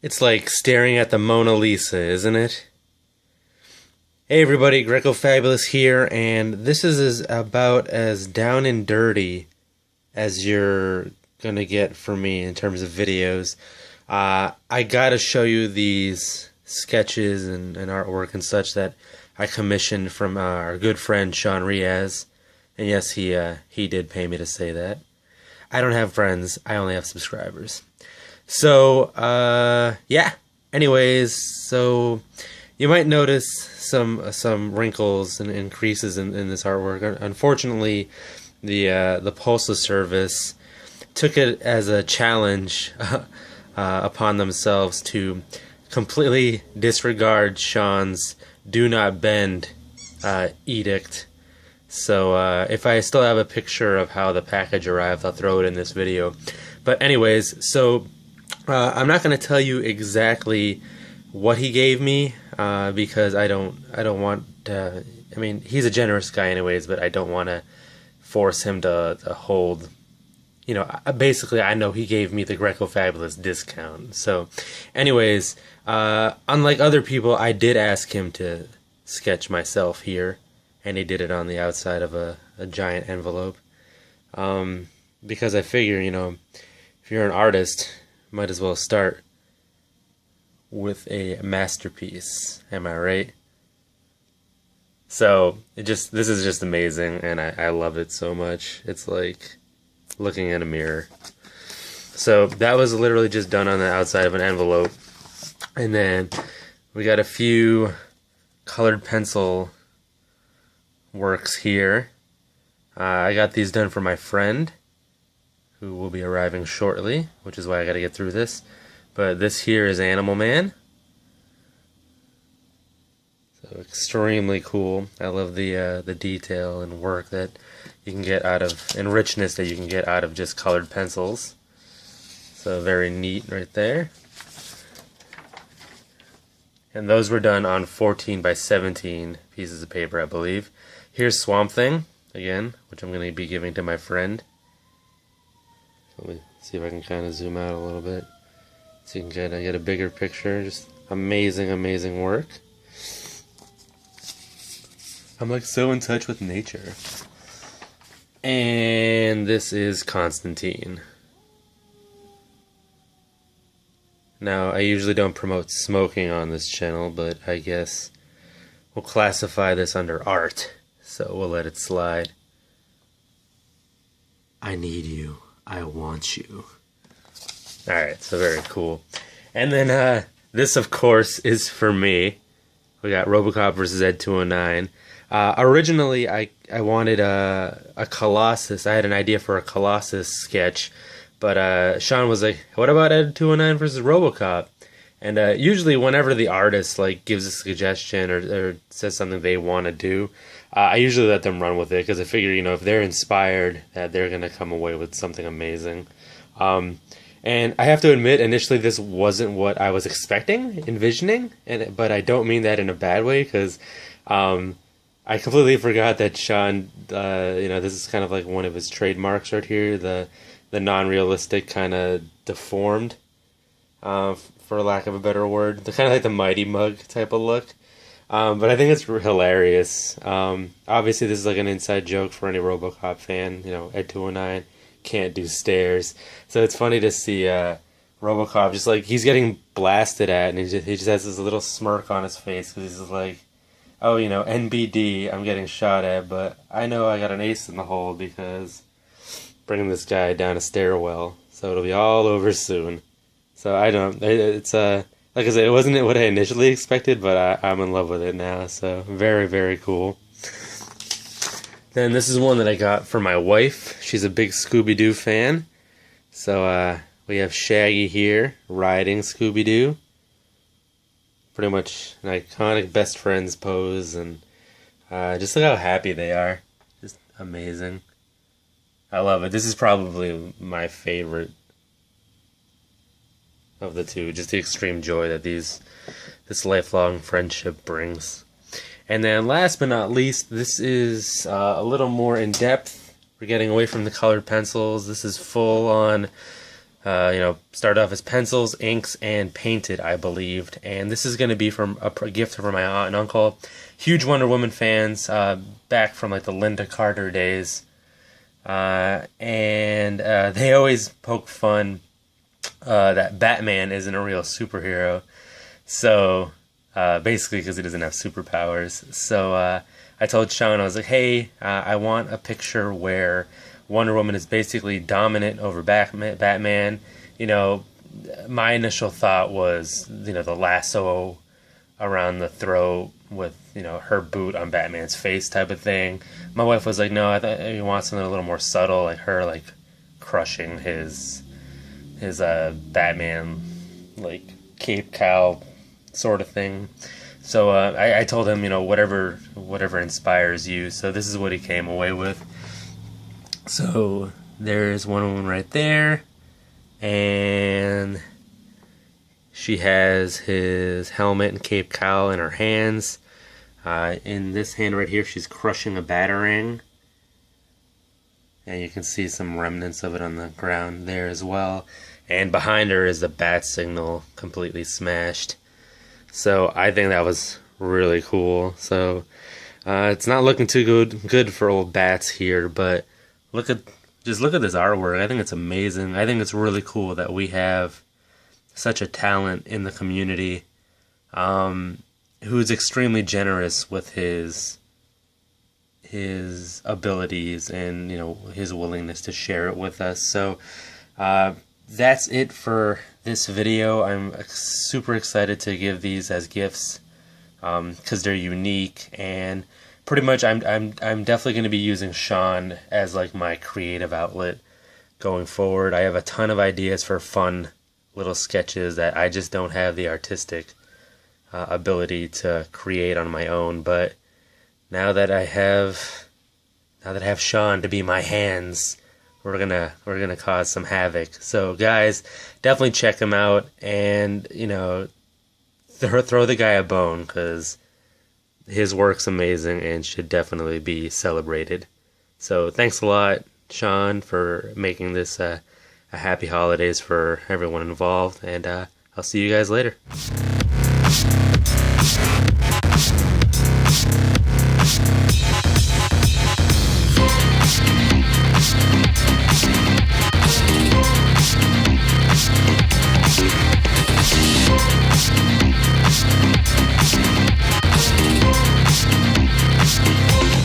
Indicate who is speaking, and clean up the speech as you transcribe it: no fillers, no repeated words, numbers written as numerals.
Speaker 1: It's like staring at the Mona Lisa, isn't it? Hey everybody, Greco Fabulous here, and this is about as down and dirty as you're gonna get from me in terms of videos. I gotta show you these sketches and artwork and such that I commissioned from our good friend Shaun Riaz. And yes, he did pay me to say that. I don't have friends, I only have subscribers. So, yeah. Anyways, so you might notice some wrinkles and creases in this artwork. Unfortunately, the Postal Service took it as a challenge upon themselves to completely disregard Shaun's "Do Not Bend" edict. So if I still have a picture of how the package arrived, I'll throw it in this video. But anyways, so I'm not going to tell you exactly what he gave me because I don't want to, I mean, he's a generous guy anyways, but I don't want to force him to hold, you know, basically I know he gave me the Greco Fabulous discount. So anyways, unlike other people, I did ask him to sketch myself here, and he did it on the outside of a giant envelope, because I figure, you know, if you're an artist, might as well start with a masterpiece. Am I right? So this is just amazing, and I love it so much. It's like looking in a mirror. So that was literally just done on the outside of an envelope, and then we got a few colored pencil works here. I got these done for my friend, who will be arriving shortly, which is why I gotta get through this. But this here is Animal Man. So extremely cool. I love the detail and work that you can get out of, and richness that you can get out of just colored pencils. So very neat right there. And those were done on 14 by 17 pieces of paper, I believe. Here's Swamp Thing, again, which I'm going to be giving to my friend. Let me see if I can kind of zoom out a little bit so you can get a bigger picture. Just amazing, amazing work. I'm like so in touch with nature. And this is Constantine. Now, I usually don't promote smoking on this channel, but I guess we'll classify this under art, so we'll let it slide. I need you. I want you. Alright, so very cool. And then this, of course, is for me. We got Robocop versus Ed 209. Originally, I wanted a Colossus. I had an idea for a Colossus sketch, but Shaun was like, what about Ed 209 versus Robocop? And usually whenever the artist like gives a suggestion or says something they want to do, I usually let them run with it, because I figure, you know, if they're inspired, that they're going to come away with something amazing. And I have to admit, initially this wasn't what I was expecting, envisioning, but I don't mean that in a bad way, because I completely forgot that Shaun, you know, this is kind of like one of his trademarks right here, the non-realistic kind of deformed, for lack of a better word, the kind of like the Mighty Mug type of look. But I think it's hilarious. Obviously, this is like an inside joke for any Robocop fan. You know, Ed 209 can't do stairs. So it's funny to see Robocop just like, he's getting blasted at, and he just has this little smirk on his face, because he's just like, oh, you know, NBD, I'm getting shot at, but I know I got an ace in the hole because bringing this guy down a stairwell. So it'll be all over soon. So I don't, it's like I said, it wasn't what I initially expected, but I'm in love with it now, so very, very cool. Then this is one that I got for my wife. She's a big ScoobyDoo fan. So we have Shaggy here, riding ScoobyDoo. Pretty much an iconic best friends pose, and just look how happy they are. Just amazing. I love it. This is probably my favorite of the two, just the extreme joy that this lifelong friendship brings. And then last but not least, this is a little more in depth. We're getting away from the colored pencils. This is full on Started off as pencils, inks, and painted, I believed. And this is going to be from a gift from my aunt and uncle. Huge Wonder Woman fans, back from like the Linda Carter days. And they always poke fun that Batman isn't a real superhero. So basically because he doesn't have superpowers. So I told Shaun, I was like, hey, I want a picture where Wonder Woman is basically dominant over Batman. My initial thought was, the lasso around the throat with, her boot on Batman's face type of thing. My wife was like, no, I thought you want something a little more subtle, like her, like, crushing his Batman, like, cape cowl sort of thing. So I told him, whatever inspires you. So this is what he came away with. So there's one right there, and she has his helmet and cape cowl in her hands. In this hand right here, she's crushing a batarang, and you can see some remnants of it on the ground there as well. And behind her is the bat signal completely smashed. So I think that was really cool. So it's not looking too good for old bats here, but look at this artwork. I think it's amazing. I think it's really cool that we have such a talent in the community, who's extremely generous with his abilities and his willingness to share it with us. So that's it for this video. I'm super excited to give these as gifts because they're unique, and pretty much I'm definitely going to be using Shaun as like my creative outlet going forward. I have a ton of ideas for fun little sketches that I just don't have the artistic ability to create on my own. But now that I have Shaun to be my hands, we're gonna cause some havoc. So guys, definitely check him out, and throw the guy a bone, because his work's amazing and should definitely be celebrated. So thanks a lot, Shaun, for making this a happy holidays for everyone involved, and I'll see you guys later.